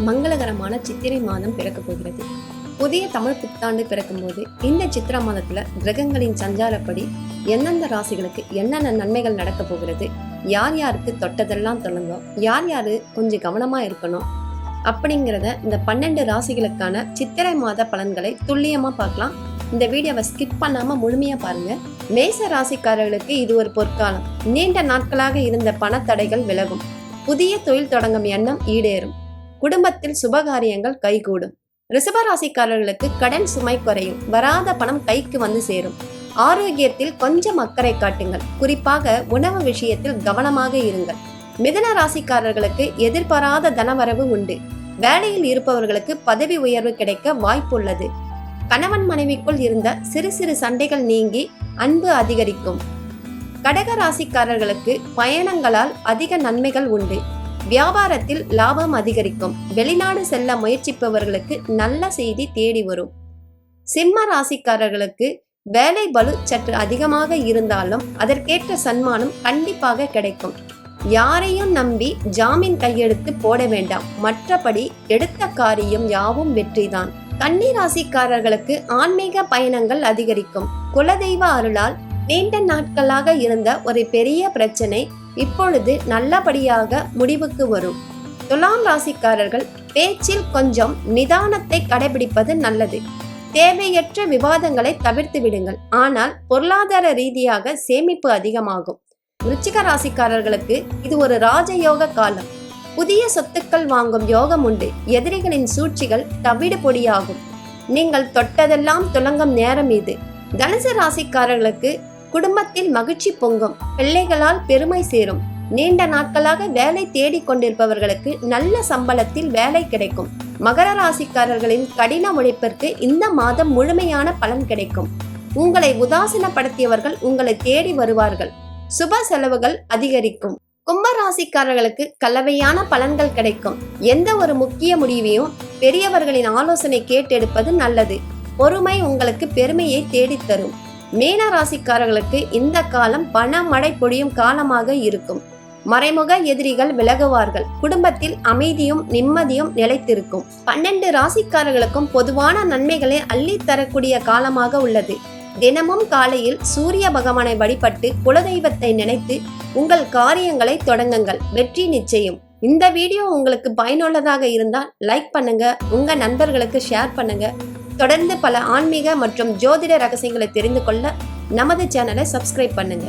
மங்களகரமான சித்திரை மாதம் பிறக்க போகிறது. புதிய தமிழ் புத்தாண்டு பிறக்கும்போது இந்த சித்திரை மாதத்துல கிரகங்களின் சஞ்சாரப்படி எந்தெந்த ராசிகளுக்கு என்னென்ன நன்மைகள் நடக்க போகிறது, யார் யாருக்கு தொட்டதெல்லாம் தொடங்கும், யார் யாரு கொஞ்சம் கவனமா இருக்கணும் அப்படிங்கிறத இந்த 12 ராசிகளுக்கான சித்திரை மாத பலன்களை துல்லியமா பார்க்கலாம். இந்த வீடியோவை ஸ்கிப் பண்ணாம முழுமையா பாருங்க. மேச ராசிக்காரர்களுக்கு இது ஒரு பொற்காலம். நீண்ட நாட்களாக இருந்த பணத்தடைகள் விலகும். புதிய தொழில் தொடங்கும் எண்ணம் ஈடேறும். குடும்பத்தில் சுபகாரியங்கள் கைகூடும். ரிஷபராசிக்காரர்களுக்கு கடன் சுமை குறையும். வராத பணம் கைக்கு வந்து சேரும். ஆரோக்கியத்தில் கொஞ்சம் அக்கறை காட்டுங்கள். குறிப்பாக உணவு விஷயத்தில் கவனமாக இருங்கள். மிதுன ராசிக்காரர்களுக்கு எதிர்பாராத தனவரவு உண்டு. வேலையில் இருப்பவர்களுக்கு பதவி உயர்வு கிடைக்க வாய்ப்புள்ளது. கணவன் மனைவிக்குள் இருந்த சிறு சிறு சண்டைகள் நீங்கி அன்பு அதிகரிக்கும். கடக ராசிக்காரர்களுக்கு பயணங்களால் அதிக நன்மைகள் உண்டு. வியாபாரத்தில் லாபம் அதிகரிக்கும். வெளிநாடு செல்ல முயற்சிப்பவர்களுக்கு நல்ல செய்தி தேடி வரும். சிம்ம ராசிக்காரர்களுக்கு வேலை பளு சற்று அதிகமாக இருந்தாலும் அதற்கேற்ற சன்மானம் கண்டிப்பாக கிடைக்கும். யாரையும் நம்பி ஜாமீன் கையெழுத்து போட வேண்டாம். மற்றபடி எடுத்த காரியம் யாவும் வெற்றிதான். கன்னி ராசிக்காரர்களுக்கு ஆன்மீக பயணங்கள் அதிகரிக்கும். குலதெய்வ அருளால் நீண்ட நாட்களாக இருந்த ஒரு பெரிய பிரச்சனை இப்பொழுது நல்லபடியாக முடிவுக்கு வரும். துலாம் ராசிக்காரர்கள் பேச்சில் கொஞ்சம் நிதானத்தை கடைபிடிப்பது நல்லது. தேவையற்ற விவாதங்களை தவிர்த்து விடுங்கள். ஆனால் பொருளாதார ரீதியாக சேமிப்பு அதிகமாகும். விருச்சிக ராசிக்காரர்களுக்கு இது ஒரு ராஜயோக காலம். புதிய சொத்துக்கள் வாங்கும் யோகம் உண்டு. எதிரிகளின் சூழ்ச்சிகள் தவிடு பொடியாகும். நீங்கள் தொட்டதெல்லாம் துலங்கும் நேரம் இது. தனுசு ராசிக்காரர்களுக்கு குடும்பத்தில் மகிழ்ச்சி பொங்கும். பிள்ளைகளால் பெருமை சேரும். நீண்ட நாட்களாக வேலை தேடிக் கொண்டிருப்பவர்களுக்கு நல்ல சம்பளத்தில் வேலை கிடைக்கும். மகர ராசிக்காரர்களின் கடின உழைப்பிற்கு இந்த மாதம் முழுமையான பலன் கிடைக்கும். உங்களை உதாசீனப்படுத்தியவர்கள் உங்களை தேடி வருவார்கள். சுப செலவுகள் அதிகரிக்கும். கும்ப ராசிக்காரர்களுக்கு கலவையான பலன்கள் கிடைக்கும். எந்த ஒரு முக்கிய முடிவையும் பெரியவர்களின் ஆலோசனை கேட்டெடுப்பது நல்லது. பொறுமை உங்களுக்கு பெருமையை தேடித்தரும். மீன ராசிக்காரர்களுக்கு இந்த காலம் பண மழை பொழியும் காலமாக இருக்கும். மறைமுக எதிரிகள் விலகுவார்கள். குடும்பத்தில் அமைதியும் நிம்மதியும் நிலைத்திருக்கும். 12 ராசிக்காரர்களுக்கும் பொதுவான நன்மைகளை அள்ளித்தரக்கூடிய காலமாக உள்ளது. தினமும் காலையில் சூரிய பகவானை வழிபட்டு குலதெய்வத்தை நினைத்து உங்கள் காரியங்களை தொடங்குங்கள். வெற்றி நிச்சயம். இந்த வீடியோ உங்களுக்கு பயனுள்ளதாக இருந்தால் லைக் பண்ணுங்க, உங்க நண்பர்களுக்கு ஷேர் பண்ணுங்க. தொடர்ந்து பல ஆன்மீக மற்றும் ஜோதிட ரகசியங்களை தெரிந்து கொள்ள நமது சேனலை சப்ஸ்கிரைப் பண்ணுங்க.